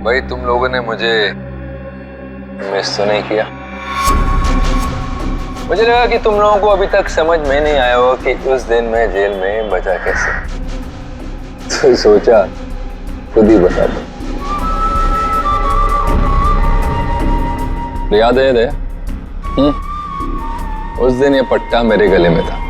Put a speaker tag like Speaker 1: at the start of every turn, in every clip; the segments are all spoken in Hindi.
Speaker 1: भाई तुम लोगों ने मुझे मिस तो नहीं किया। मुझे लगा कि तुम लोगों को अभी तक समझ में नहीं आया हो कि उस दिन मैं जेल में बचा कैसे, तो सोचा खुद ही बता दो। याद है दया? उस दिन ये पट्टा मेरे गले में था।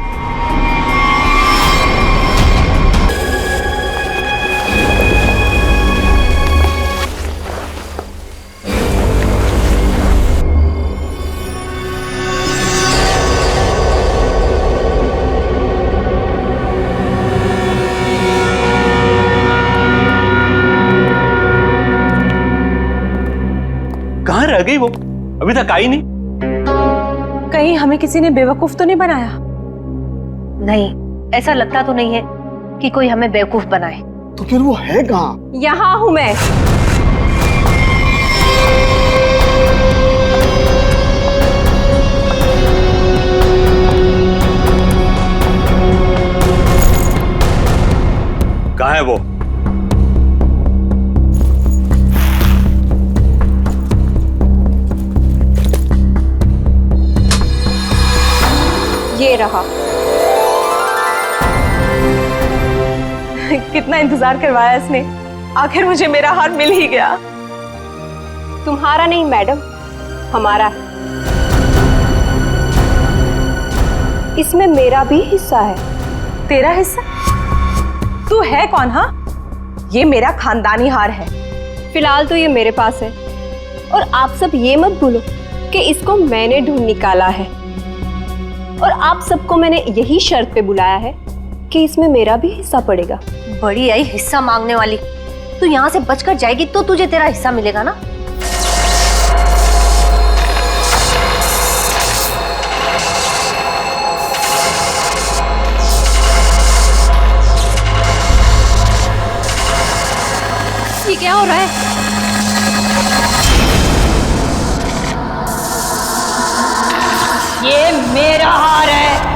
Speaker 2: कहाँ रह गई वो? अभी तक आई नहीं।
Speaker 3: कहीं हमें किसी ने बेवकूफ तो नहीं बनाया?
Speaker 4: नहीं, ऐसा लगता तो नहीं है कि कोई हमें बेवकूफ बनाए।
Speaker 5: तो फिर वो है कहाँ?
Speaker 3: यहाँ हूं मैं।
Speaker 2: कहाँ है वो?
Speaker 3: ये रहा। कितना इंतजार करवाया इसने, आखिर मुझे मेरा हार मिल ही गया।
Speaker 4: तुम्हारा नहीं मैडम, हमारा है। इसमें मेरा भी हिस्सा है।
Speaker 3: तेरा हिस्सा? तू है कौन? हाँ, ये मेरा खानदानी हार है।
Speaker 4: फिलहाल तो ये मेरे पास है, और आप सब ये मत भूलो कि इसको मैंने ढूंढ निकाला है, और आप सबको मैंने यही शर्त पे बुलाया है कि इसमें मेरा भी हिस्सा पड़ेगा।
Speaker 6: बड़ी आई हिस्सा मांगने वाली। तू यहाँ से बचकर जाएगी तो तुझे तेरा हिस्सा मिलेगा ना।
Speaker 4: ये क्या हो रहा है?
Speaker 6: ये मेरा हार है।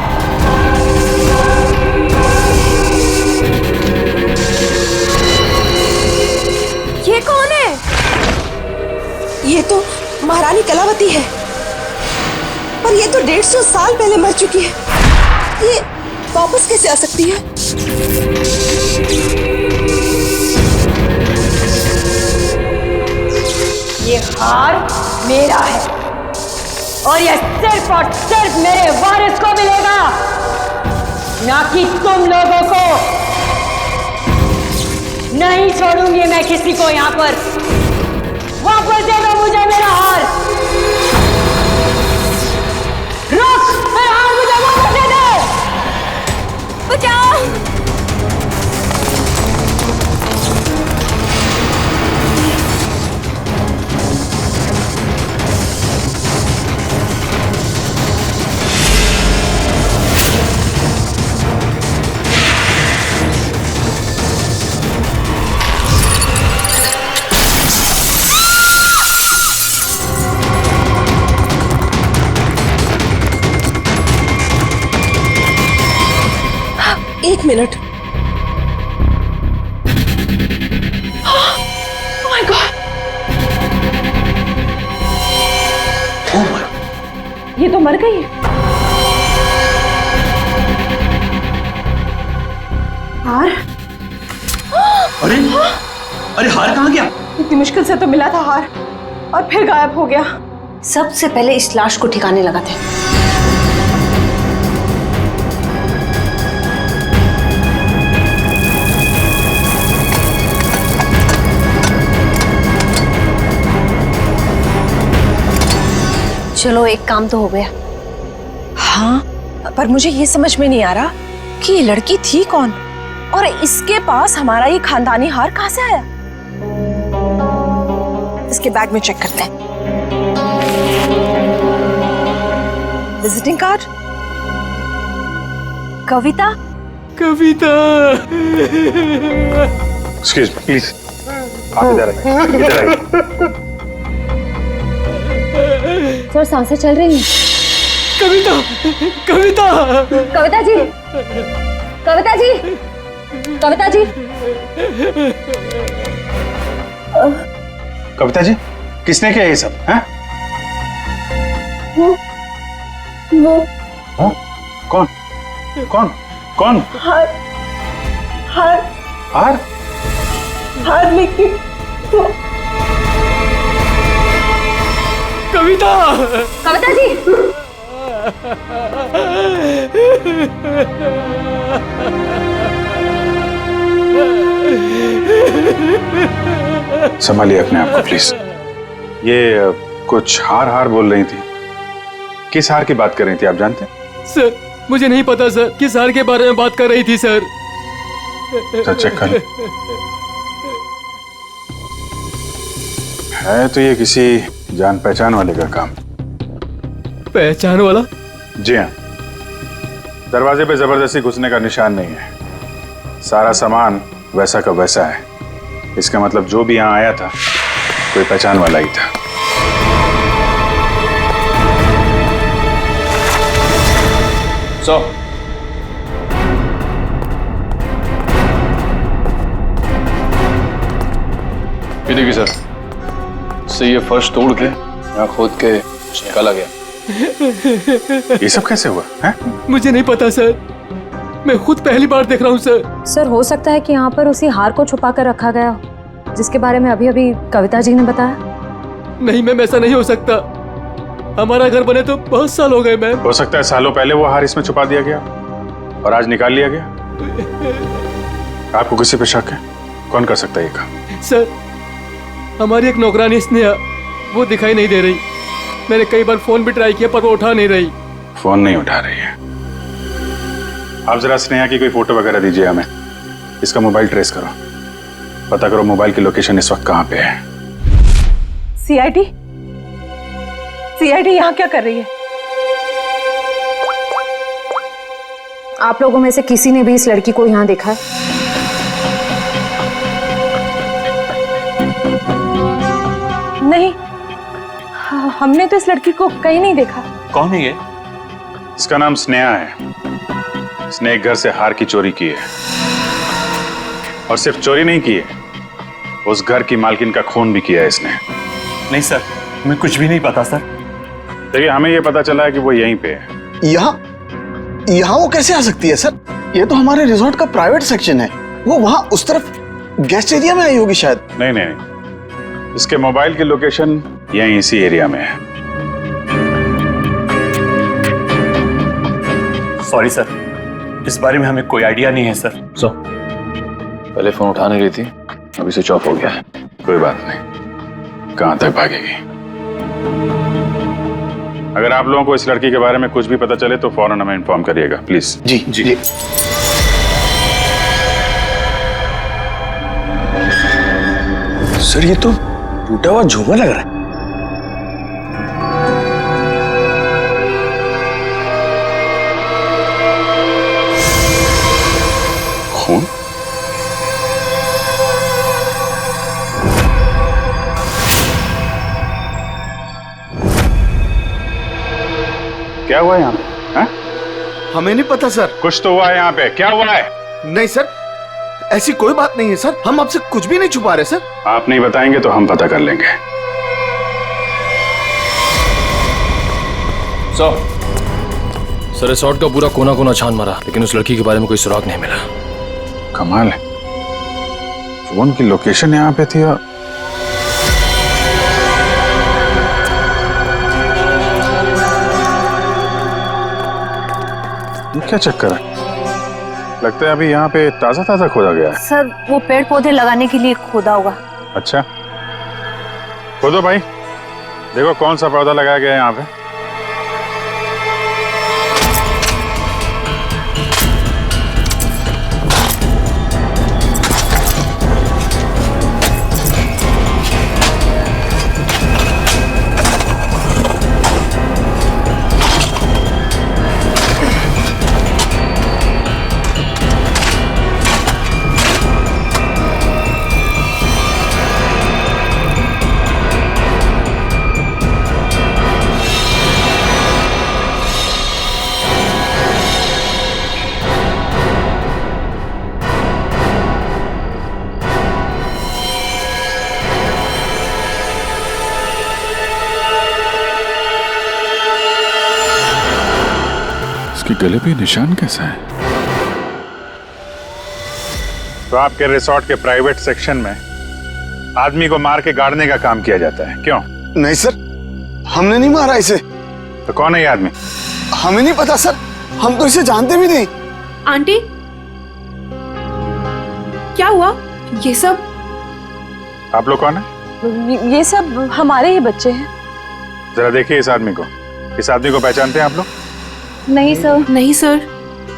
Speaker 3: ये कौन है? ये तो महारानी कलावती है, पर ये तो 150 साल पहले मर चुकी है। ये वापस कैसे आ सकती है?
Speaker 6: ये हार मेरा है, और ये सिर्फ और सिर्फ मेरे वारिस को मिलेगा, ना कि तुम लोगों को। नहीं छोड़ूंगी मैं किसी को यहाँ पर। वापस दे दो मुझे मेरा हार। रुक, मेरा हार मुझे वापस दे दो।
Speaker 3: बचाओ! एक मिनट। Oh my God! ये तो मर गई है। हार?
Speaker 2: अरे अरे हार कहाँ गया?
Speaker 3: इतनी मुश्किल से तो मिला था हार, और फिर गायब हो गया।
Speaker 6: सबसे पहले इस लाश को ठिकाने लगाते हैं। चलो, एक काम तो हो गया।
Speaker 3: हाँ, पर मुझे ये समझ में नहीं आ रहा कि ये लड़की थी कौन, और इसके पास हमारा ये खानदानी हार कहाँ से आया। इसके बैग में चेक करते हैं। Visiting card, Kavita.
Speaker 2: Kavita. Excuse me please, आप इधर आइए, इधर आइए।
Speaker 4: सर, सांसें चल रही हैं।
Speaker 2: कविता, कविता,
Speaker 4: कविता जी, कविता जी, कविता जी।
Speaker 2: कविता जी, किसने किया ये सब? हैं?
Speaker 3: वो
Speaker 2: हाँ? कौन? कौन? कौन?
Speaker 3: हार हार
Speaker 2: हार?
Speaker 3: हार लेके वो
Speaker 6: कविता
Speaker 4: कविता जी,
Speaker 2: संभालिए अपने आप को प्लीज। ये कुछ हार हार बोल रही थी। किस हार की बात कर रही थी, आप जानते हैं?
Speaker 5: सर मुझे नहीं पता सर, किस हार के बारे में बात कर रही थी सर।
Speaker 2: तो चेक कर। है तो ये किसी जान पहचान वाले का काम।
Speaker 5: पहचान वाला?
Speaker 2: जी हाँ, दरवाजे पे जबरदस्ती घुसने का निशान नहीं है। सारा सामान वैसा का वैसा है। इसका मतलब जो भी यहाँ आया था कोई पहचान वाला ही था। सो
Speaker 1: ये देखिए सर, इससे ये फर्श तोड़ के यहाँ खोद के निकाला गया।
Speaker 2: ये सब कैसे हुआ है?
Speaker 5: मुझे नहीं पता सर, मैं खुद पहली बार देख रहा हूँ सर।
Speaker 7: सर हो सकता है कि यहाँ पर उसी हार को छुपा कर रखा गया हो, जिसके बारे में अभी अभी कविता जी ने बताया।
Speaker 5: नहीं मैम, ऐसा नहीं हो सकता। हमारा घर बने तो बहुत साल हो गए मैम।
Speaker 2: हो सकता है सालों पहले वो हार इसमें छुपा दिया गया और आज निकाल लिया गया। आपको किसी पे शक है? कौन कर सकता है ये काम?
Speaker 5: सर हमारी एक नौकरानी स्नेहा, वो दिखाई नहीं दे रही। मैंने कई बार फोन भी ट्राई किया पर वो उठा नहीं रही।
Speaker 2: फोन नहीं उठा रही है। आप जरा स्नेहा की कोई फोटो वगैरह दीजिए हमें। इसका मोबाइल ट्रेस करो, पता करो मोबाइल की लोकेशन इस वक्त कहाँ पे है।
Speaker 3: सीआईडी यहाँ क्या कर रही है?
Speaker 7: आप लोगों में से किसी ने भी इस लड़की को यहाँ देखा है?
Speaker 3: नहीं, हमने तो इस लड़की को कहीं नहीं देखा।
Speaker 1: कौन है ये?
Speaker 2: इसका नाम स्नेहा है। इसने एक घर से हार की चोरी की है और सिर्फ चोरी नहीं की है, उस घर की मालकिन का खून भी किया है इसने।
Speaker 1: नहीं सर, मैं कुछ भी नहीं पता सर।
Speaker 2: देखिए, हमें ये पता चला है कि वो यहीं पे है।
Speaker 8: यहाँ वो कैसे आ सकती है सर? ये तो हमारे रिजॉर्ट का प्राइवेट सेक्शन है। वो वहाँ उस तरफ गेस्ट एरिया में आई होगी शायद।
Speaker 2: नहीं नहीं नहीं, इसके मोबाइल की लोकेशन यहीं इसी एरिया में है।
Speaker 1: सॉरी सर, इस बारे में हमें कोई आइडिया नहीं है सर। पहले फोन उठाने गई थी, अभी स्विच ऑफ हो गया है।
Speaker 2: कोई बात नहीं, कहां तक भागेगी। अगर आप लोगों को इस लड़की के बारे में कुछ भी पता चले तो फौरन हमें इन्फॉर्म करिएगा प्लीज।
Speaker 8: Ji ji. सर ये तो टूटा हुआ झूमर लग रहा है।
Speaker 2: खून? क्या हुआ यहाँ पे? हैं?
Speaker 8: हमें नहीं पता सर।
Speaker 2: कुछ तो हुआ है यहाँ पे, क्या हुआ है?
Speaker 8: नहीं सर, ऐसी कोई बात नहीं है सर। हम आपसे कुछ भी नहीं छुपा रहे सर।
Speaker 2: आप नहीं बताएंगे तो हम पता कर लेंगे।
Speaker 5: सर रिसोर्ट का पूरा कोना कोना छान मारा, लेकिन उस लड़की के बारे में कोई सुराग नहीं मिला।
Speaker 2: कमाल है, फोन की लोकेशन यहाँ पे थी और ये क्या चक्कर है? लगता है अभी यहाँ पे ताजा ताजा खोदा गया है।
Speaker 7: सर वो पेड़ पौधे लगाने के लिए खोदा होगा।
Speaker 2: अच्छा, खोदो भाई, देखो कौन सा पौधा लगाया गया है यहाँ पे। उसके गले पे निशान कैसा है? तो आपके रिसोर्ट के प्राइवेट सेक्शन में आदमी को मार के गाड़ने का काम किया जाता है, क्यों?
Speaker 8: नहीं सर, हमने नहीं मारा इसे।
Speaker 2: तो कौन है ये आदमी?
Speaker 8: हमें नहीं पता सर, हम तो इसे जानते भी नहीं।
Speaker 3: आंटी, क्या हुआ? ये सब
Speaker 2: आप लोग कौन है?
Speaker 3: ये सब हमारे ही बच्चे हैं।
Speaker 2: जरा देखिए इस आदमी को। इस आदमी को पहचानते हैं आप लोग?
Speaker 7: नहीं सर।
Speaker 3: नहीं सर।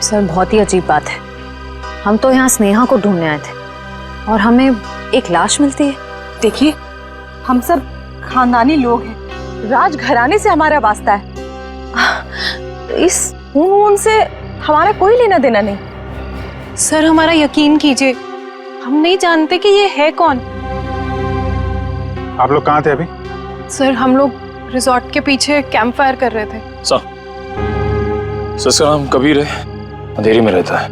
Speaker 7: सर बहुत ही अजीब बात है। हम तो यहाँ स्नेहा को ढूंढने आए थे और हमें एक लाश मिलती है।
Speaker 3: देखिए, हम सब खानदानी लोग हैं, राजघराने से हमारा वास्ता है। इस खून से हमारा कोई लेना देना नहीं।
Speaker 9: सर हमारा यकीन कीजिए, हम नहीं जानते कि ये है कौन।
Speaker 2: आप लोग कहाँ थे अभी?
Speaker 9: सर हम लोग रिजॉर्ट के पीछे कैंप फायर कर रहे थे।
Speaker 1: सर इसका नाम कबीर है, अंधेरी में रहता है।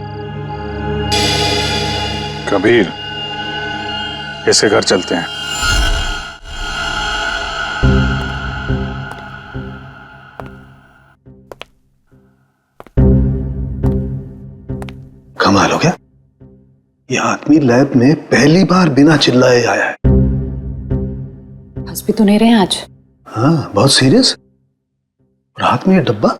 Speaker 2: कबीर, इसके घर चलते हैं।
Speaker 10: कमाल हो गया, ये आदमी लैब में पहली बार बिना चिल्लाए आया है।
Speaker 7: हंस भी तो नहीं रहे आज।
Speaker 10: हाँ, बहुत सीरियस। और हाथ में ये डब्बा।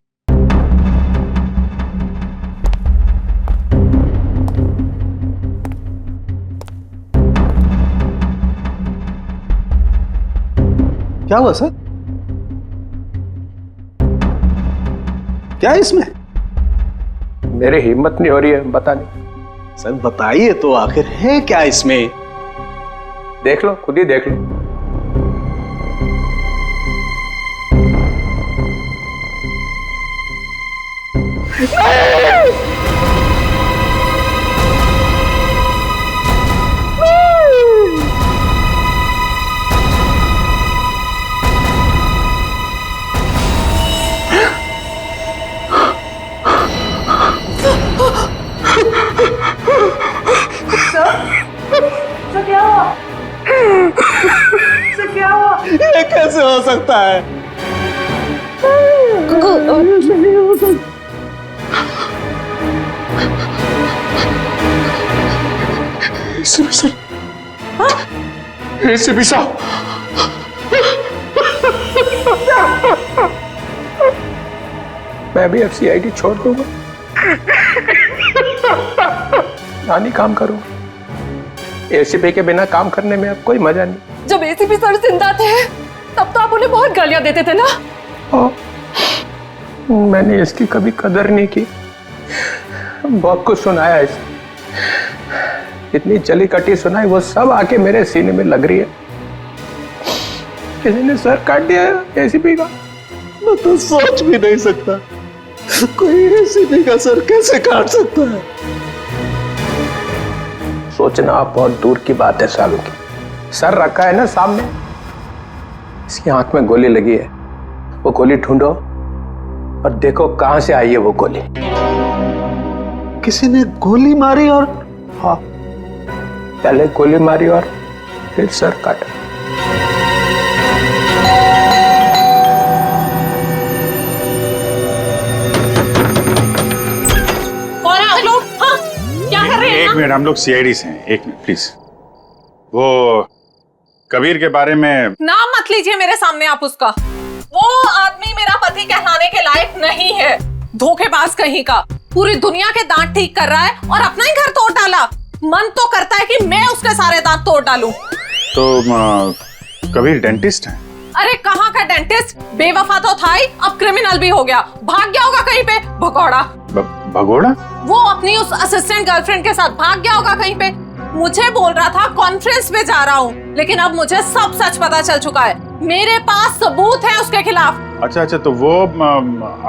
Speaker 10: क्या हुआ सर? क्या है इसमें?
Speaker 11: मेरी हिम्मत नहीं हो रही है बताने।
Speaker 10: सर बताइए तो, आखिर है क्या इसमें?
Speaker 11: देख लो, खुद ही देख लो।
Speaker 10: ये कैसे हो सकता है?
Speaker 11: मैं भी अब CID छोड़ दूंगा, नानी काम करूंगा। ACP के बिना काम करने में अब कोई मजा नहीं।
Speaker 3: जब ACP सर जिंदा थे तब तो आप उन्हें बहुत गालियां देते थे ना।
Speaker 11: मैंने इसकी कभी कदर नहीं की। बहुत कुछ सुनाया इसे, इतनी चली कटी सुनाई, वो सब आके मेरे सीने में लग रही है। किसी ने सर काट दिया ACP का।
Speaker 10: मैं तो सोच भी नहीं सकता, कोई ACP का सर कैसे काट सकता है?
Speaker 11: सोचना बहुत दूर की बात है सालों की। सर रखा है ना सामने, इसकी आंख में गोली लगी है। वो गोली ढूंढो और देखो कहां से आई है वो गोली।
Speaker 10: किसी ने गोली मारी और?
Speaker 11: हाँ, पहले गोली मारी और फिर सर काटा।
Speaker 6: कौन है आप लोग? हाँ, क्या कर रहे हैं?
Speaker 2: एक मिनट, हम लोग CID से हैं। एक मिनट प्लीज। वो कबीर के बारे में
Speaker 9: नाम मत लीजिए मेरे सामने आप उसका। वो आदमी मेरा पति कहलाने के लायक नहीं है। धोखेबाज कहीं का, पूरी दुनिया के दांत ठीक कर रहा है और अपना ही घर तोड़ डाला। मन तो करता है कि मैं उसके सारे दांत तोड़ डालूं।
Speaker 2: तो कबीर डेंटिस्ट है?
Speaker 9: अरे कहाँ का डेंटिस्ट, बेवफा तो था ही, अब क्रिमिनल भी हो गया। भाग गया होगा कहीं पे, भगौड़ा।
Speaker 2: भगोड़ा?
Speaker 9: वो अपनी उस असिस्टेंट गर्लफ्रेंड के साथ भाग गया होगा कहीं पे। मुझे बोल रहा था कॉन्फ्रेंस पे जा रहा हूँ, लेकिन अब मुझे सब सच पता चल चुका है। मेरे पास सबूत है उसके खिलाफ।
Speaker 2: अच्छा, तो वो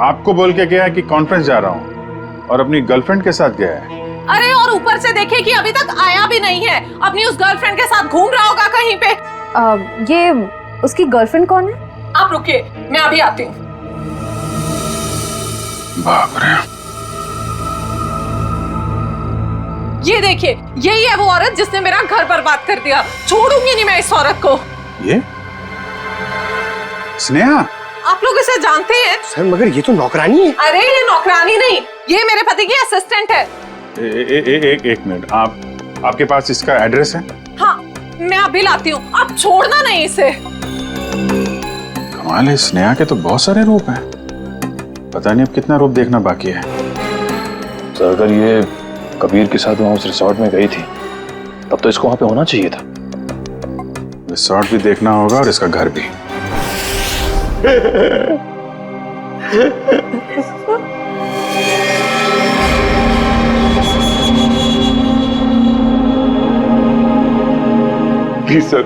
Speaker 2: आपको बोल के गया कि कॉन्फ्रेंस जा रहा हूँ और अपनी गर्लफ्रेंड के साथ गया है?
Speaker 9: अरे और ऊपर से देखिए कि अभी तक आया भी नहीं है। अपनी उस गर्लफ्रेंड के साथ घूम रहा होगा कहीं पे।
Speaker 7: ये उसकी गर्लफ्रेंड कौन है?
Speaker 9: आप रुकिए, मैं अभी आती हूँ।
Speaker 2: बाप रे।
Speaker 9: ये देखिए, यही है वो औरत जिसने मेरा घर बर्बाद कर दिया। छोड़ूंगी नहीं मैं इस औरत को।
Speaker 2: ये स्नेहा?
Speaker 9: आप लोग इसे जानते हैं?
Speaker 11: सर मगर ये तो नौकरानी है।
Speaker 9: अरे ये नौकरानी नहीं, ये मेरे पति की असिस्टेंट है।
Speaker 2: एक मिनट, आपके पास इसका एड्रेस है?
Speaker 9: हाँ, मैं अभी लाती हूँ, आप छोड़ना नहीं इसे।
Speaker 2: कमाल है, स्नेहा के तो बहुत सारे रूप हैं। पता नहीं अब कितना रूप देखना बाकी है।
Speaker 1: सर अगर ये कबीर के साथ वहां उस रिसोर्ट में गई थी तब तो इसको वहां पे होना चाहिए था।
Speaker 2: रिसोर्ट भी देखना होगा और इसका घर भी। प्लीज सर,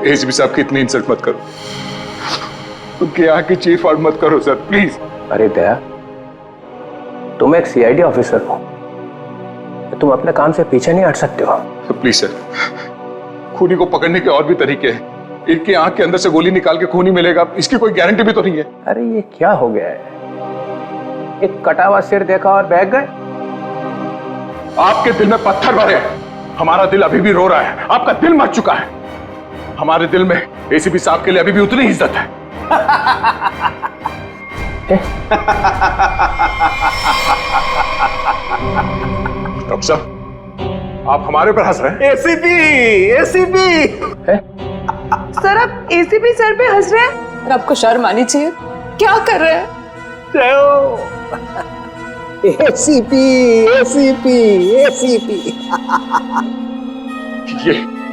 Speaker 2: एसीपी साहब की इतनी इंसल्ट मत करो, उनके यहाँ की चीफ और मत करो सर, प्लीज।
Speaker 11: अरे दया, तुम एक सीआईडी ऑफिसर हो, तुम अपने काम से पीछे नहीं हट सकते हो।
Speaker 2: प्लीज सर, खूनी को पकड़ने के और भी तरीके हैं। इनकी आंख के अंदर से गोली निकाल के खूनी मिलेगा, इसकी कोई गारंटी भी तो नहीं है।
Speaker 11: अरे ये क्या हो गया है, एक कटा हुआ सिर देखा और बह गए।
Speaker 2: आपके दिल में पत्थर भरे हैं, हमारा दिल अभी भी रो रहा है। आपका दिल मर चुका है, हमारे दिल में एसीपी साहब के लिए अभी भी उतनी ही इज्जत है। डॉक्टर साहब, आप हमारे ऊपर हंस रहे हैं?
Speaker 10: एसीपी
Speaker 3: सर आप एसीपी सर पे हंस रहे हैं? और आपको शर्म आनी चाहिए, क्या कर रहे हैं?
Speaker 10: एसीपी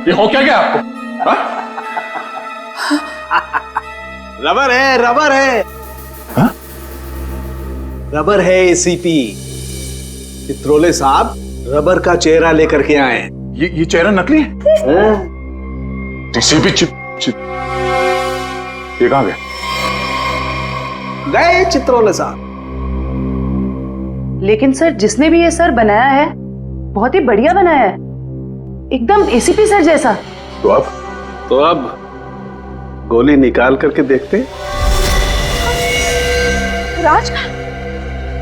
Speaker 2: ये हो क्या गया आपको? हाँ?
Speaker 10: रबर है
Speaker 2: हाँ?
Speaker 10: रबर है एसीपी। चित्रोले साहब रबर का चेहरा लेकर के आए।
Speaker 2: ये चेहरा नकली है? एसीपी चिप ये कहां
Speaker 10: गए चित्रोले साहब।
Speaker 3: लेकिन सर जिसने भी ये सर बनाया है बहुत ही बढ़िया बनाया है, एकदम एसीपी सर जैसा।
Speaker 10: तो अब गोली निकाल करके देखते।
Speaker 3: राज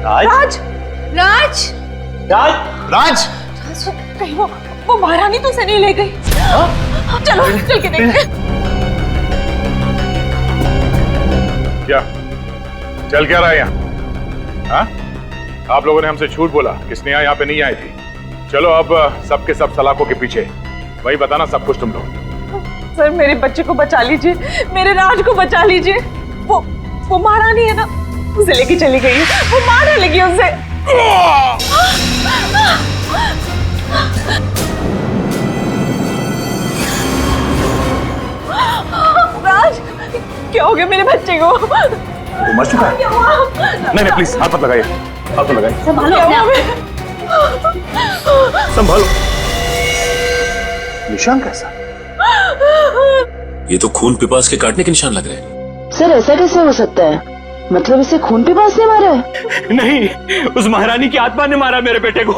Speaker 3: राज राज
Speaker 10: राज
Speaker 9: कहीं वो महारानी तो से नहीं ले गई? चलो चल के देखते।
Speaker 2: क्या चल क्या रहा है यहाँ? हाँ? आप लोगों ने हमसे झूठ बोला कि स्नेहा यहाँ पे नहीं आई थी। चलो अब सबके सब सलाखों के पीछे, वही बताना सब कुछ तुम लोग।
Speaker 9: सर मेरे बच्चे को बचा लीजिए, मेरे राज को बचा लीजिए। वो महारानी है ना, उसे लेके चली गई, वो मारने लगी उसे। राज क्या हो गया मेरे बच्चे को?
Speaker 2: वो मर चुका है? नहीं प्लीज हाथ मत लगाइए, हाथ मत लगाइए।
Speaker 3: संभालो अपने आप।
Speaker 2: संभालो। निशान कैसा?
Speaker 12: ये तो खून पिपास के काटने के निशान लग रहे हैं।
Speaker 3: सर ऐसा कैसे हो सकता है? मतलब इसे खून पे पास ने मारा है?
Speaker 5: नहीं, उस महारानी की आत्मा ने मारा मेरे बेटे को।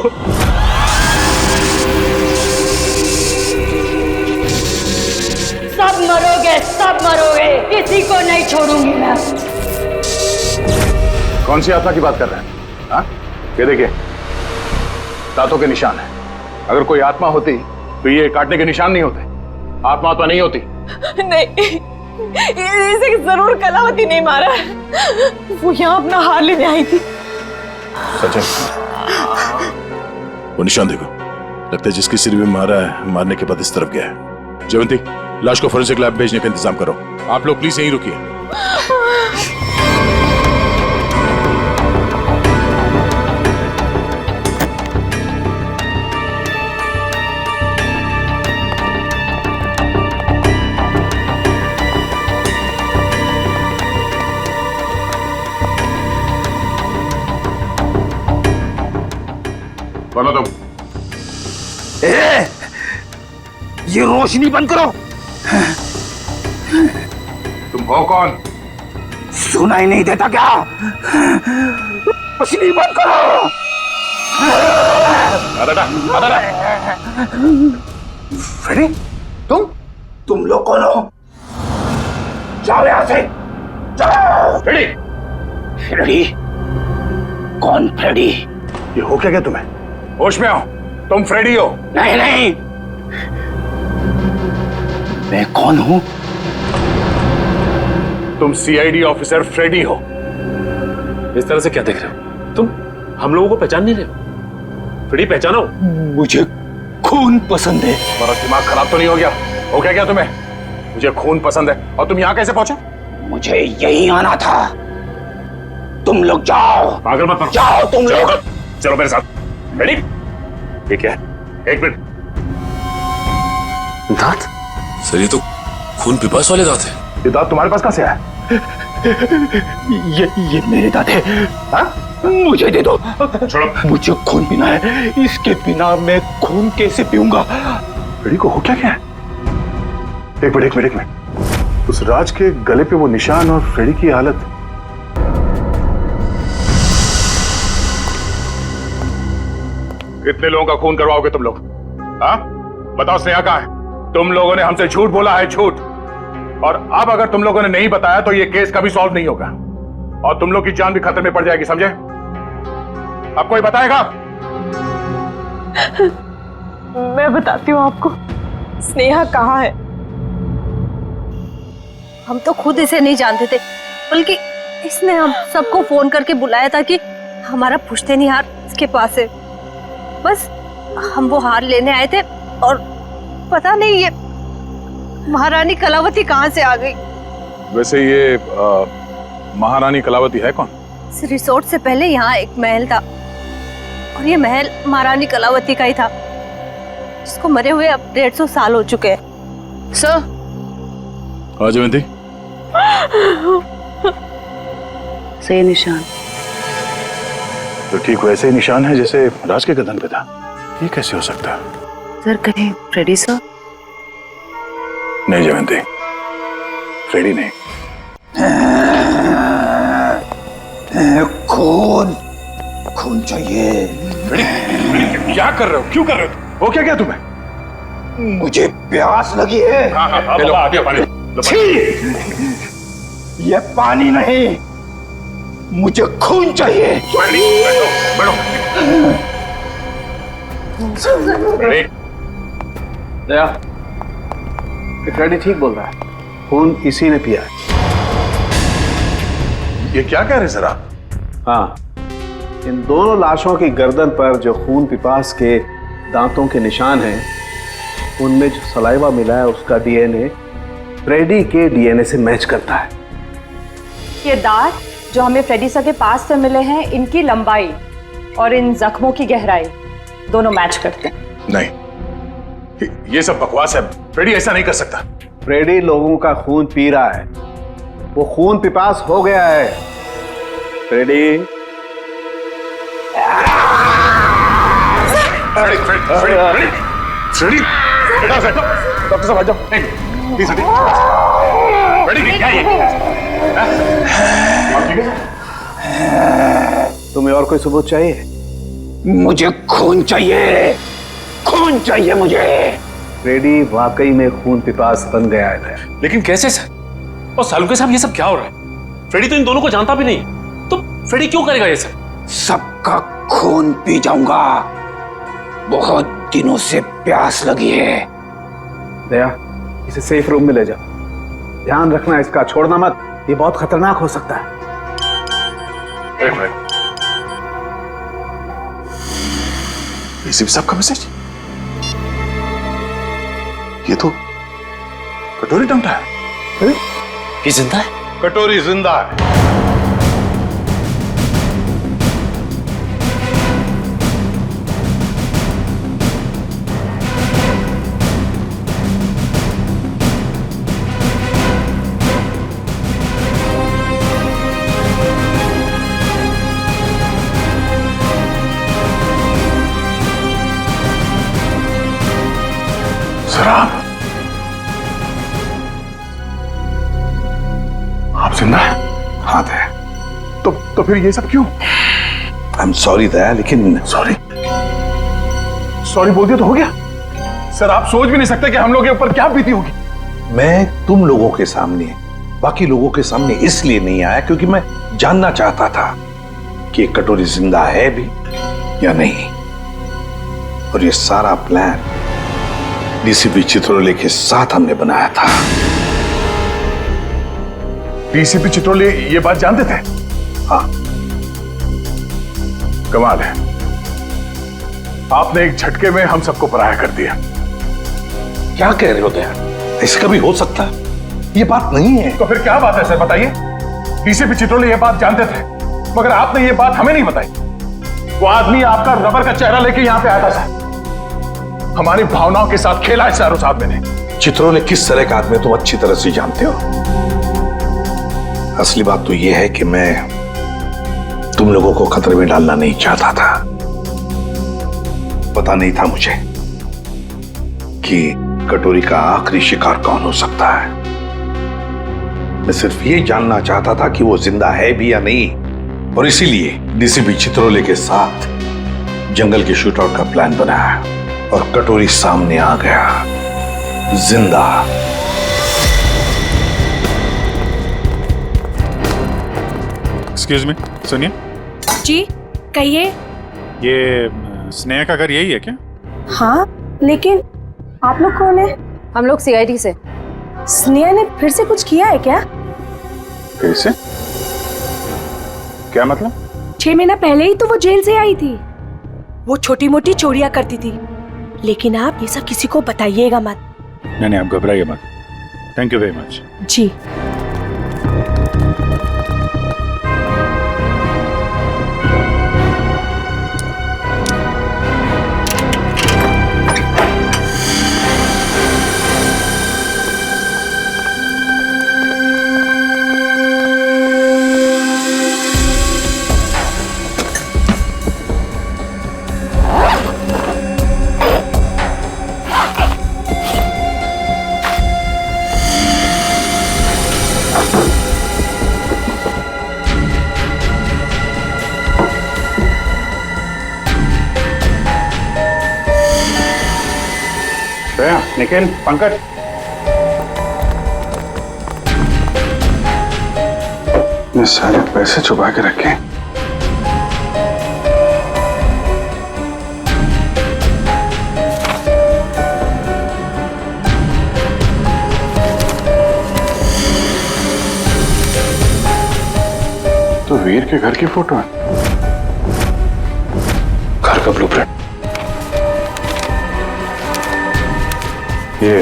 Speaker 6: सब मरोगे, किसी को नहीं छोड़ूंगी मैं।
Speaker 2: कौन सी आत्मा की बात कर रहे हैं? हाँ? ये देखिए, दांतों के निशान है। अगर कोई आत्मा होती तो ये काटने के निशान नहीं होते। आत्मा तो नहीं होती।
Speaker 9: नहीं, इसे जरूर कलावती नहीं मारा है। वो यहाँ अपना हार लेने आई थी।
Speaker 12: सच है? वो निशान देखो, लगता है जिसकी सिर में मारा है, मारने के बाद इस तरफ गया है। जयवंती, लाश को फोरेंसिक लैब भेजने का इंतजाम करो। आप लोग प्लीज यहीं रुकिए।
Speaker 2: बोलो तुम।
Speaker 10: ये रोशनी बंद करो।
Speaker 2: तुम हो कौन?
Speaker 10: सुनाई नहीं देता क्या? रोशनी बंद करो। फ्रेडी, तुम लोग कौन हो? जाओ यहां से, जाओ। फ्रेडी, कौन फ्रेडी?
Speaker 2: ये हो क्या तुम्हें? होश में आओ, तुम फ्रेडी हो?
Speaker 10: नहीं, मैं कौन हूं?
Speaker 12: तुम सीआईडी ऑफिसर फ्रेडी हो।
Speaker 13: इस तरह से क्या देख रहे हो तुम? हम लोगों को पहचान नहीं रहे हो? फ्रेडी पहचानो।
Speaker 10: मुझे खून पसंद है।
Speaker 12: तुम्हारा दिमाग खराब तो नहीं हो गया? हो क्या तुम्हें? मुझे खून पसंद है। और तुम यहाँ कैसे पहुंचे?
Speaker 10: मुझे यही आना था। तुम लोग जाओ।
Speaker 12: पागल मत बनो।
Speaker 10: जाओ तुम लोग।
Speaker 12: चलो मेरे साथ। रेडी? ये क्या है? एक मिनट।
Speaker 13: दांत? सर ये तो खून पिपास वाले दांत है।
Speaker 12: ये दांत तुम्हारे पास कहां से आया?
Speaker 10: ये मेरे दांत है। हाँ? मुझे दे दो।
Speaker 12: छोड़ो।
Speaker 10: मुझे खून पीना है। इसके बिना मैं खून कैसे पीऊंगा?
Speaker 12: रेडी को हो क्या है? एक मिनट। उस राज के गले पे वो निशान और फ्रेडी की हालत। कितने लोगों का खून करवाओगे तुम लोग? हाँ? बताओ स्नेहा कहाँ है? तुम लोगों ने हमसे झूठ बोला है, झूठ। और अब अगर तुम लोगों ने नहीं बताया तो ये केस कभी सॉल्व नहीं होगा और तुम लोग की जान भी खतरे में पड़ जाएगी, समझे? अब कोई बताएगा?
Speaker 6: मैं बताती हूँ आपको। स्नेहा कहाँ है?
Speaker 4: हम तो खुद इसे नहीं जानते थे, बल्कि इसने हम सबको फोन करके बुलाया था कि हमारा पुश्तैनी हार इसके पास है। बस हम वो हार लेने आए थे और पता नहीं ये महारानी कलावती कहाँ से आ गई।
Speaker 12: वैसे ये महारानी कलावती है कौन?
Speaker 4: इस रिसोर्ट से पहले यहाँ एक महल था और ये महल महारानी कलावती का ही था, जिसको मरे हुए अब 150 साल हो चुके हैं। सर।
Speaker 12: हाँ जयंती।
Speaker 14: सही निशान
Speaker 12: तो ठीक वैसे ही निशान है जैसे राज के गर्दन पे था। ये कैसे हो सकता है?
Speaker 14: सर कहीं फ्रेडी सर?
Speaker 12: नहीं जयंती, फ्रेडी नहीं।
Speaker 10: खून चाहिए।
Speaker 12: फ्रेडी क्या कर रहे हो? क्यों कर रहे हो? हो क्या तुम्हें?
Speaker 10: मुझे प्यास लगी है।
Speaker 12: हाँ, लो, पानी।
Speaker 10: ये पानी नहीं, मुझे खून चाहिए।
Speaker 12: बैठो।
Speaker 10: दया, फ्रेडी ठीक बोल रहा है। खून इसी ने पिया है।
Speaker 12: ये क्या कह रहे सर आप?
Speaker 10: हाँ, इन दोनों लाशों की गर्दन पर जो खून पिपास के दांतों के निशान हैं, उनमें जो सलाइवा मिला है उसका डीएनए फ्रेडी के डीएनए से मैच करता है।
Speaker 7: ये दांत जो हमें फ्रेडी सर के पास से मिले हैं, इनकी लंबाई और इन जख्मों की गहराई दोनों मैच करते हैं।
Speaker 12: नहीं, ये सब बकवास है। फ्रेडी ऐसा नहीं कर सकता।
Speaker 10: फ्रेडी लोगों का खून पी रहा है। वो खून पिपास हो गया है। फ्रेडी
Speaker 12: डॉक्टर साहब आ जाओ। क्या ये?
Speaker 10: तुम्हें और कोई सबूत चाहिए?
Speaker 11: मुझे खून चाहिए, खून चाहिए मुझे।
Speaker 10: फ्रेडी वाकई में खून पिपास बन गया है।
Speaker 13: लेकिन कैसे सर? और सालुके साहब ये सब क्या हो रहा है? फ्रेडी तो इन दोनों को जानता भी नहीं, तो फ्रेडी क्यों करेगा ये सब?
Speaker 11: सबका खून पी जाऊंगा। बहुत दिनों से प्यास लगी है।
Speaker 10: दया, इसे सेफ रूम में ले जाओ। ध्यान रखना इसका, छोड़ना मत। ये बहुत खतरनाक हो सकता है।
Speaker 12: एक मिनट। एसीपी साहब का मैसेज? ये तो कटोरी टंगटा है।
Speaker 13: ये जिंदा है?
Speaker 12: कटोरी जिंदा है। आप जिंदा है?
Speaker 8: हाँ दया।
Speaker 12: तो फिर ये सब क्यों?
Speaker 8: आई एम सॉरी दया, लेकिन
Speaker 12: सॉरी बोल दिया तो हो गया। सर आप सोच भी नहीं सकते कि हम लोग के ऊपर क्या बीती होगी।
Speaker 8: मैं तुम लोगों के सामने, बाकी लोगों के सामने इसलिए नहीं आया क्योंकि मैं जानना चाहता था कि ये कटोरी जिंदा है भी या नहीं। और ये सारा प्लान डीसीपी चित्रोले के साथ हमने बनाया था।
Speaker 12: डीसीपी चित्रोले ये बात जानते थे? हाँ, कमाल है, आपने एक झटके में हम सबको पराया कर दिया।
Speaker 8: क्या कह रहे हो दया? ऐसा कभी हो सकता है? ये बात नहीं है।
Speaker 12: तो फिर क्या बात है सर, बताइए। डीसीपी चित्रोले ये बात जानते थे, मगर आपने ये बात हमें नहीं बताई। वो आदमी आपका रबर का चेहरा लेके यहां पे आया था सर, हमारी भावनाओं के साथ खेला है सर उस आदमी ने।
Speaker 8: चित्रोले किस तरह का आदमी तुम अच्छी तरह से जानते हो। असली बात तो यह है कि मैं तुम लोगों को खतरे में डालना नहीं चाहता था। पता नहीं था मुझे कि कटोरी का आखिरी शिकार कौन हो सकता है। मैं सिर्फ ये जानना चाहता था कि वो जिंदा है भी या नहीं, और इसीलिए डीसीपी चित्रोले के साथ जंगल के शूटआउट का प्लान बनाया और कटोरी सामने आ गया जिंदा।
Speaker 2: एक्सक्यूज मी, सुनिए।
Speaker 3: जी कहिए।
Speaker 2: ये स्नेहा का घर यही है क्या?
Speaker 3: हाँ, लेकिन आप लोग कौन है?
Speaker 7: हम लोग सीआईडी से।
Speaker 3: स्नेहा ने फिर से कुछ किया है क्या?
Speaker 2: फिर से? क्या मतलब?
Speaker 3: 6 महीना पहले ही तो वो जेल से आई थी। वो छोटी मोटी चोरियां करती थी, लेकिन आप ये सब किसी को बताइएगा मत।
Speaker 2: नहीं, आप घबराइए मत। Thank you very much.
Speaker 3: जी।
Speaker 2: निखिल, पंकज, ये सारे पैसे छुपा के रखे। तो वीर के घर की फोटो है, घर का ब्लूप्रिंट। ये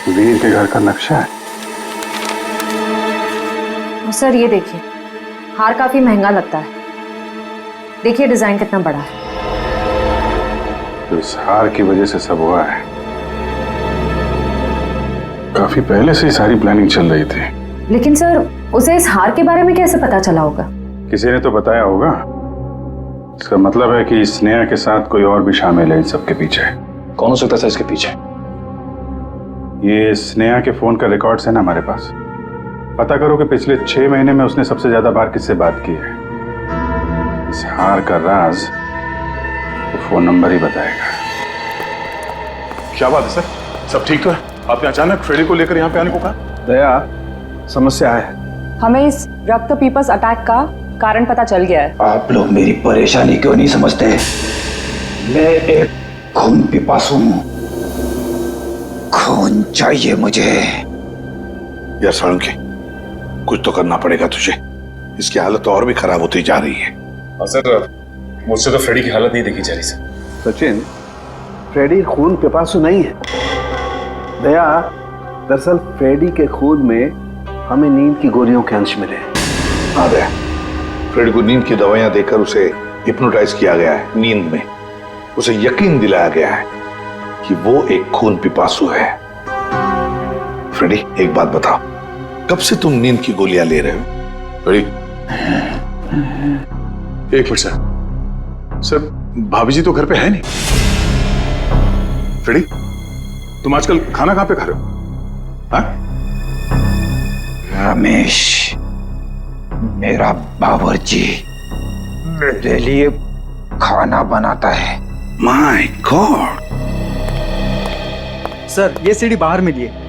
Speaker 2: वीर के घर का नक्शा है।
Speaker 7: सर ये देखिए, हार काफी महंगा लगता है। देखिए डिजाइन कितना बड़ा है।
Speaker 2: तो इस हार की वजह से सब हुआ है। काफी पहले से ही सारी प्लानिंग चल रही थी।
Speaker 7: लेकिन सर, उसे इस हार के बारे में कैसे पता चला होगा?
Speaker 2: किसी ने तो बताया होगा। इसका मतलब है कि स्नेहा के साथ कोई और भी शामिल है इन सब के पीछे।
Speaker 13: कौन हो सकता है इसके पीछे?
Speaker 2: ये स्नेहा के फोन का रिकॉर्ड्स है ना हमारे पास। पता करो कि पिछले 6 महीने में उसने सबसे ज्यादा बार किससे बात की है। इस हार का राज तो फोन नंबर ही बताएगा।
Speaker 12: क्या बात है सर, सब ठीक तो है? आपने अचानक फ्रेडी को लेकर यहाँ पे आने को कहा?
Speaker 10: दया, समस्या है।
Speaker 7: हमें इस रक्त पीपस अटैक का कारण पता चल गया है।
Speaker 11: आप लोग मेरी परेशानी क्यों नहीं समझते? मैं एक खून पिपासु हूं। खून चाहिए मुझे।
Speaker 8: यार साळुंखे, कुछ तो करना पड़ेगा तुझे। इसकी हालत और भी खराब होती जा रही है।
Speaker 13: हाँ सर, मुझसे तो फ्रेडी की हालत नहीं देखी जा रही सर।
Speaker 10: सचिन, फ्रेडी खून पिपासु नहीं है। दया, दरअसल फ्रेडी के खून में हमें नींद की गोलियों के अंश मिले हैं।
Speaker 8: हाँ दया, फ्रेडी को नींद की दवाइयां देकर उसे हिप्नोटाइज किया गया है। नींद में उसे यकीन दिलाया गया है कि वो एक खून पिपासु है। फ्रेडी, एक बात बताओ, कब से तुम नींद की गोलियां ले रहे हो? फ्रेडी,
Speaker 12: एक मिनट सर। सर, भाभी जी तो घर पे है नहीं। फ्रेडी, तुम आजकल खाना कहां पे खा रहे हो? हाँ?
Speaker 11: रमेश, मेरा बावर्ची मेरे लिए खाना बनाता है। My God.
Speaker 5: सर, ये सीढ़ी बाहर मिली है।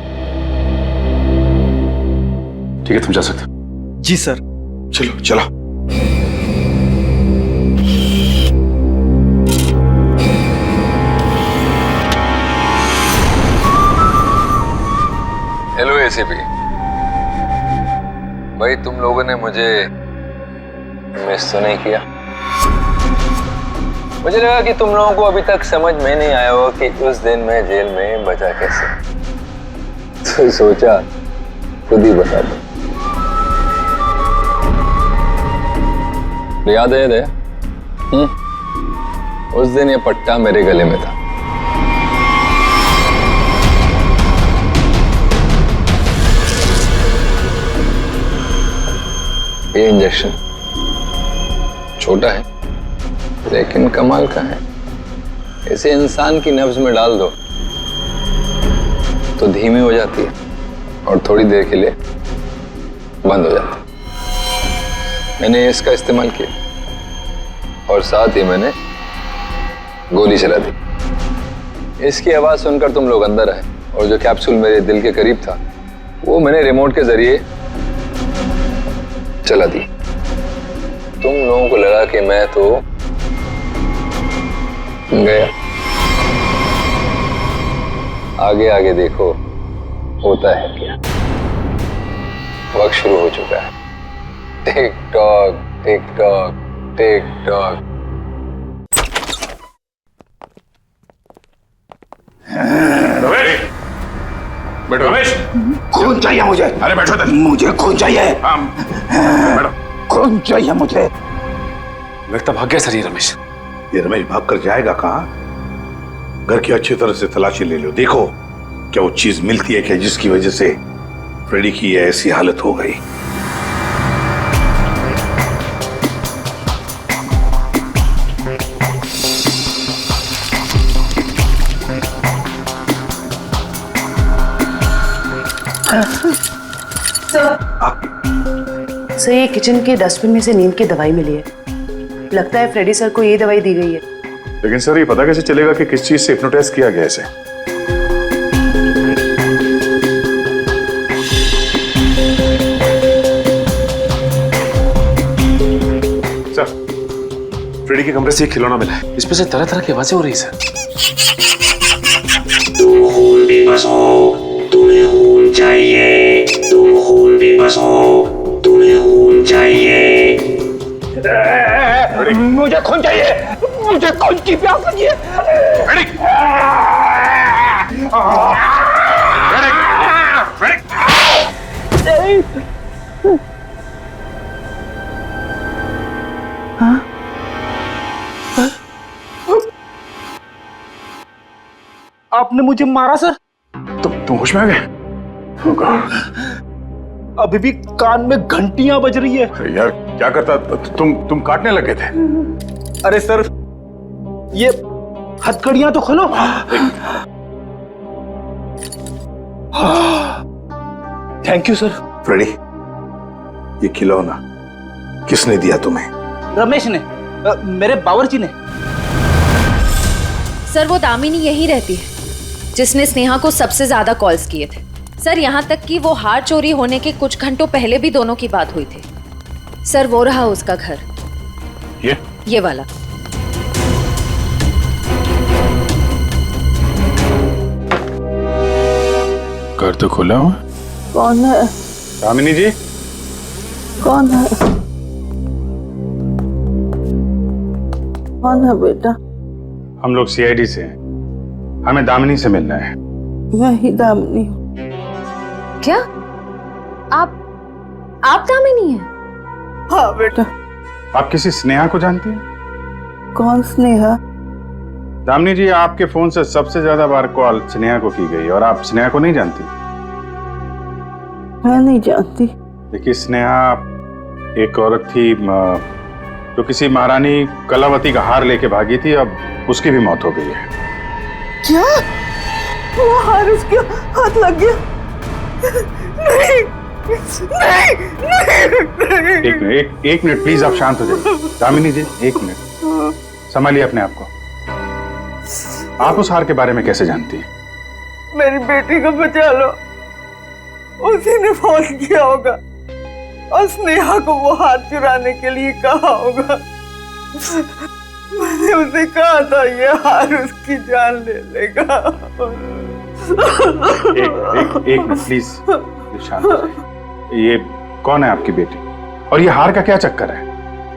Speaker 12: ठीक है, तुम जा सकते हो।
Speaker 5: जी सर।
Speaker 8: चलो चलो।
Speaker 1: हेलो एसीपी, भाई तुम लोगों ने मुझे मिस तो नहीं किया। मुझे लगा कि तुम लोगों को अभी तक समझ में नहीं आया हो कि उस दिन मैं जेल में बचा कैसे, तो सोचा खुद ही बता दो। याद है दया? उस दिन ये पट्टा मेरे गले में था। ये इंजेक्शन छोटा है लेकिन कमाल का है। इसे इंसान की नब्ज में डाल दो तो धीमी हो जाती है और थोड़ी देर के लिए बंद हो जाती है। मैंने इसका इस्तेमाल किया और साथ ही मैंने गोली चला दी। इसकी आवाज सुनकर तुम लोग अंदर आए और जो कैप्सूल मेरे दिल के करीब था वो मैंने रिमोट के जरिए चला दी। तुम लोगों को लगा कि मैं तो गया। आगे आगे देखो होता है क्या। वक्त शुरू हो चुका है। Tick tock tick tock tick tock.
Speaker 12: बैठो रमेश।
Speaker 8: खून चाहिए मुझे।
Speaker 12: अरे बैठो तक।
Speaker 8: मुझे खून चाहिए।
Speaker 12: बैठो।
Speaker 8: खून चाहिए मुझे।
Speaker 13: लगता भाग गया सर ये रमेश।
Speaker 8: ये रमेश भाग कर जाएगा कहाँ? घर की अच्छी तरह से तलाशी ले लो, देखो क्या वो चीज मिलती है क्या जिसकी वजह से फ्रेडी की ऐसी हालत हो गई।
Speaker 14: सर ये किचन के डस्टबिन में से नींद की दवाई मिली है। लगता है फ्रेडी सर को ये दवाई दी गई है।
Speaker 2: लेकिन सर ये पता कैसे चलेगा कि किस चीज से हिप्नोटाइज किया गया इसे?
Speaker 13: सर फ्रेडी के कमरे से एक खिलौना मिला है। इसमें से तरह तरह की आवाजें हो रही सर।
Speaker 15: तुम खून बेबस हो, तुम्हें खून चाहिए। तुम खून बेबस हो, तुम्हें खून चाहिए।
Speaker 11: मुझे खून चाहिए। मुझे खून की प्यास लगी है।
Speaker 10: आपने मुझे मारा सर?
Speaker 2: तुम होश में आ गए?
Speaker 10: अभी भी कान में घंटियां बज रही है।
Speaker 2: यार क्या करता तुम काटने लगे थे।
Speaker 10: अरे सर ये हथकड़ियां तो खोलो। Thank you sir.
Speaker 8: फ्रेडी ये खिलौना किसने दिया तुम्हें?
Speaker 10: रमेश ने, मेरे बावर्ची ने।
Speaker 16: सर वो दामिनी यही रहती है जिसने स्नेहा को सबसे ज्यादा कॉल्स किए थे। सर यहाँ तक कि वो हार चोरी होने के कुछ घंटों पहले भी दोनों की बात हुई थी। सर वो रहा उसका घर। ये वाला।
Speaker 2: घर तो खुला हुआ।
Speaker 3: कौन है?
Speaker 2: दामिनी जी।
Speaker 3: कौन है? कौन है बेटा?
Speaker 2: हम लोग सीआईडी से हैं। हमें दामिनी से मिलना है।
Speaker 3: मैं ही दामिनी हूँ।
Speaker 16: क्या? आप दामिनी हैं?
Speaker 3: हाँ बेटा।
Speaker 2: आप किसी स्नेहा को जानती हैं?
Speaker 3: कौन स्नेहा?
Speaker 2: दामिनी जी आपके फोन से सबसे ज्यादा बार कॉल स्नेहा को की गई और आप स्नेहा को नहीं जानती?
Speaker 3: मैं नहीं जानती।
Speaker 2: देखिए स्नेहा एक औरत थी जो किसी महारानी कलावती का हार लेके भागी थी। अब उसकी भी मौत हो गई है।
Speaker 3: क्या? वो हार उसके हाथ लग गया? नहीं, नहीं,
Speaker 2: एक मिनट प्लीज आप शांत हो जाइए। दामिनी जी एक मिनट संभालिए अपने आप को। आप उस हार के बारे में कैसे जानती हैं?
Speaker 3: मेरी बेटी को बचा लो। उसी ने फोन किया होगा और स्नेहा को वो हार चुराने के लिए कहा होगा। मैंने उसे कहा था ये हार उसकी जान ले लेगा।
Speaker 2: एक मिनट प्लीज शांत हो जाइए। ये कौन है आपकी बेटी और ये हार का क्या चक्कर है?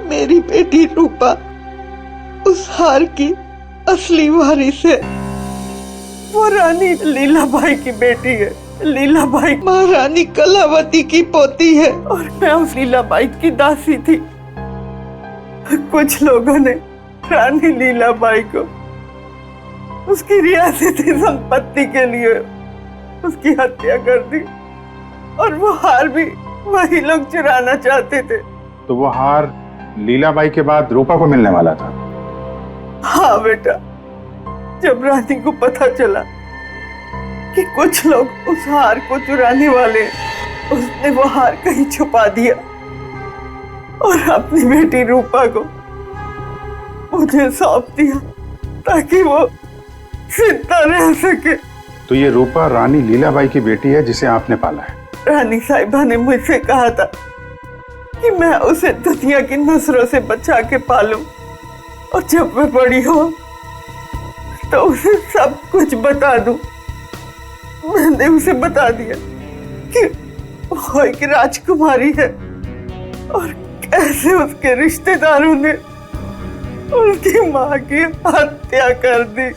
Speaker 17: मेरी बेटी रूपा उस हार की असली वारिस है। वो रानी लीलाबाई की बेटी है। लीलाबाई महारानी कलावती की पोती है और मैं उस लीलाबाई की दासी थी। कुछ लोगों ने रानी लीलाबाई को उसकी रियासती संपत्ति के लिए उसकी हत्या कर दी और वो हार भी वही लोग चुराना चाहते थे।
Speaker 2: तो वो हार लीलाबाई के बाद रूपा को मिलने वाला था?
Speaker 17: हाँ बेटा, जब रानी को पता चला कि कुछ लोग उस हार को चुराने वाले, उसने वो हार कहीं छुपा दिया और अपनी बेटी रूपा को मुझे सौंप दिया ताकि वो जिंदा रह सके।
Speaker 2: तो ये रूपा रानी लीलाबाई की बेटी है जिसे आपने पाला है?
Speaker 17: रानी साहिबा ने मुझसे कहा था कि मैं उसे दुनिया की नजरों से बचा के पालूं और जब मैं बड़ी हो तो उसे सब कुछ बता दूं। मैंने उसे बता दिया कि वो एक राजकुमारी है और कैसे उसके रिश्तेदारों ने उसकी माँ की हत्या कर दी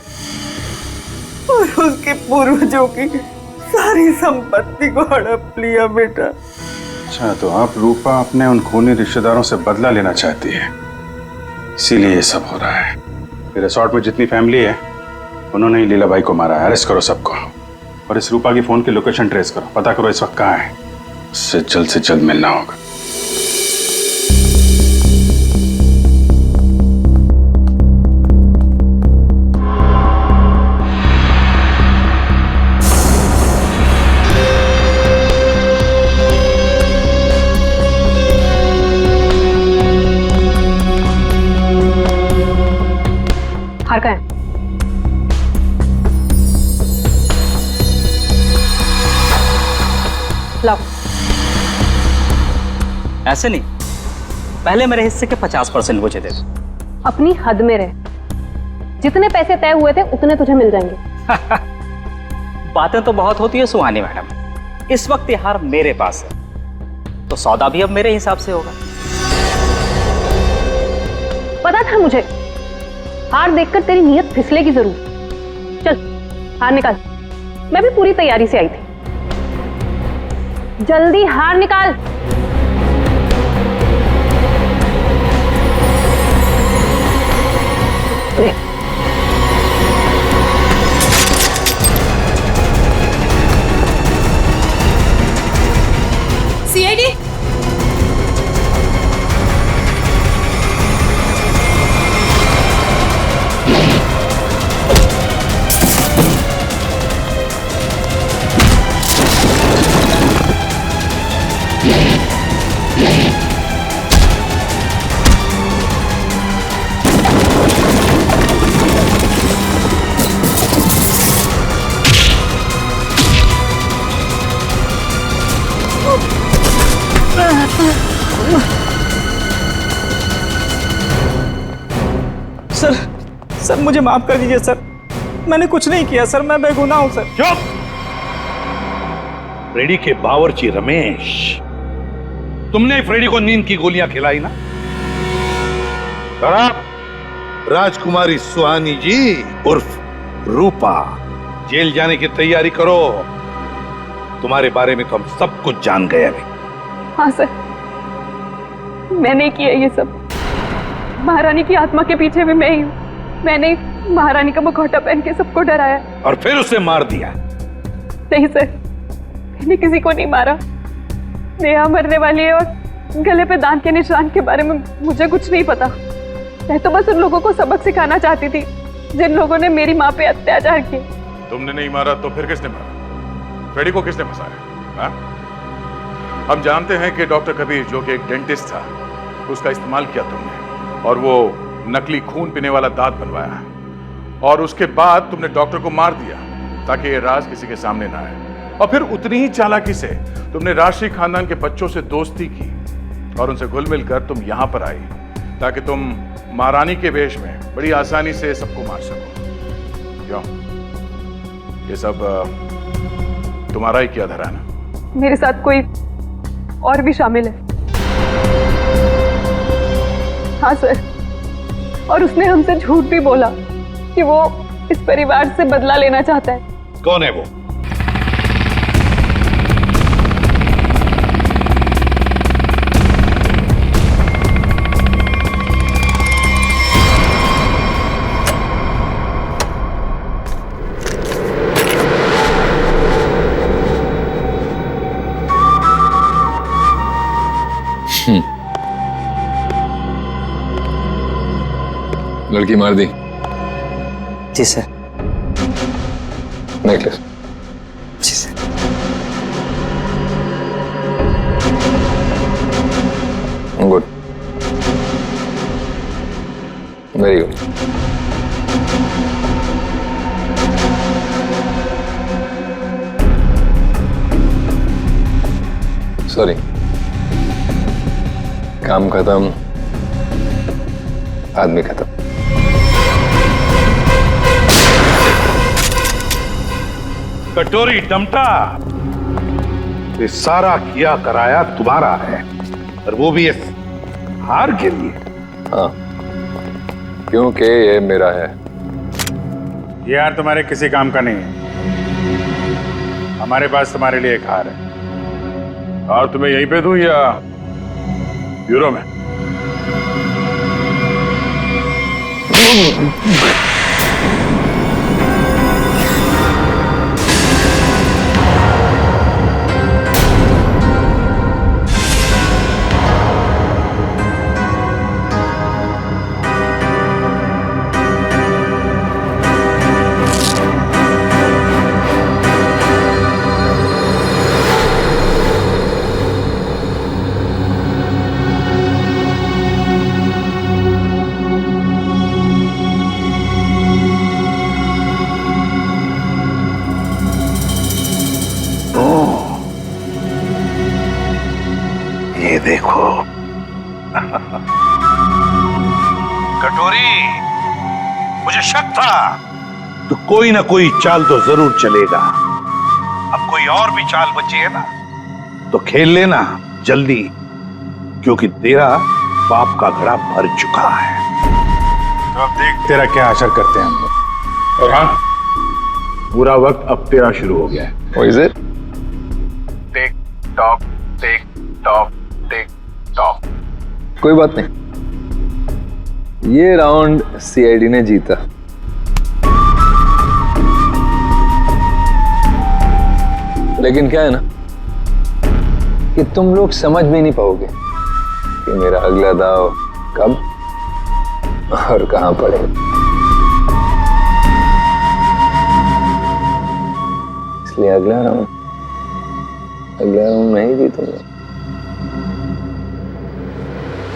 Speaker 17: और उसके पूर्वजों की सारी संपत्ति को हड़प लिया। बेटा,
Speaker 2: अच्छा, तो आप रूपा अपने उन खूनी रिश्तेदारों से बदला लेना चाहती है, इसीलिए ये सब हो रहा है। रिसोर्ट में जितनी फैमिली है उन्होंने ही लीलाबाई को मारा है। अरेस्ट करो सबको और इस रूपा की फोन की लोकेशन ट्रेस करो, पता करो इस वक्त कहाँ है। उससे जल्द मिलना होगा।
Speaker 4: हार का है? लाओ।
Speaker 18: ऐसे नहीं, पहले मेरे हिस्से के 50% मुझे दे दो।
Speaker 4: अपनी हद में रहे, जितने पैसे तय हुए थे उतने तुझे मिल जाएंगे।
Speaker 18: बातें तो बहुत होती है सुहानी मैडम, इस वक्त ये हार मेरे पास है तो सौदा भी अब मेरे हिसाब से होगा।
Speaker 4: पता था मुझे, हार देखकर तेरी नीयत फिसलेगी जरूर। चल हार निकाल, मैं भी पूरी तैयारी से आई थी। जल्दी हार निकाल।
Speaker 9: सीआईडी,
Speaker 18: सर मुझे माफ कर दीजिए सर, मैंने कुछ नहीं किया सर, मैं बेगुनाह हूं सर।
Speaker 8: चुप! फ्रेडी के बावर्ची रमेश, तुमने फ्रेडी को नींद की गोलियां खिलाई ना? और आप राजकुमारी सुहानी जी उर्फ रूपा जेल जाने की तैयारी करो। तुम्हारे बारे में तो हम सब कुछ जान गए अभी।
Speaker 4: हाँ सर, मैंने किया ये सब। महारानी की आत्मा के पीछे भी मैं ही हूँ। मैंने महारानी का मुखौटा पहन के सबको डराया
Speaker 8: और फिर उसे मार दिया।
Speaker 4: नहीं सर, मैंने किसी को नहीं मारा। नेहा मरने वाली है और गले पे दान के निशान के बारे में मुझे कुछ नहीं पता। मैं तो बस उन लोगों को सबक सिखाना चाहती थी जिन लोगों ने मेरी माँ पे अत्याचार किए।
Speaker 12: तुमने नहीं मारा तो फिर किसने मारा? फ्रेडी को किसने फंसाया? हम जानते हैं कि डॉक्टर कबीर जो कि एक डेंटिस्ट था उसका इस्तेमाल किया तुमने और वो नकली खून पीने वाला दांत बनवाया और उसके बाद तुमने डॉक्टर को मार दिया ताकि ये राज किसी के सामने ना आए। और फिर उतनी ही चालाकी से तुमने राष्ट्रीय खानदान के बच्चों से दोस्ती की और उनसे घुल मिलकर तुम यहां पर आई ताकि तुम महारानी के वेश में बड़ी आसानी से सबको मार सको। क्यों? ये सब तुम्हारा ही किया धरा ना?
Speaker 4: मेरे साथ कोई
Speaker 7: और भी शामिल है। हाँ सर, और उसने हमसे झूठ भी बोला कि वो इस परिवार से बदला लेना चाहता है।
Speaker 8: कौन है वो?
Speaker 1: लड़की मार दी?
Speaker 18: जी सर।
Speaker 1: नेकलेस?
Speaker 18: जी sir.
Speaker 1: Good, very good. Sorry, काम खत्म, आदमी खत्म।
Speaker 8: कटोरी टमटा, ये सारा किया कराया तुम्हारा है, और वो भी इस हार के लिए।
Speaker 1: हाँ, क्योंकि ये मेरा है।
Speaker 2: ये हार तुम्हारे किसी काम का नहीं है। हमारे पास तुम्हारे लिए एक हार है। और तुम्हें यहीं पे दूं या ब्यूरो में?
Speaker 8: ये देखो कटोरी, मुझे शक था तो कोई ना कोई चाल तो जरूर चलेगा। अब कोई और भी चाल बची है ना, तो खेल लेना जल्दी, क्योंकि तेरा पाप का घड़ा भर चुका है।
Speaker 2: तो अब देख तेरा क्या असर करते हैं हम लोग। और हाँ, पूरा वक्त अब तेरा शुरू हो गया है।
Speaker 1: What is it?
Speaker 2: Tick tock, tick tock, tick tock.
Speaker 1: कोई बात नहीं, ये राउंड सीआईडी ने जीता। लेकिन क्या है ना कि तुम लोग समझ भी नहीं पाओगे कि मेरा अगला दाव कब और कहां पड़ेगा। इसलिए अगला राउंड मैं ही जीतूंगा।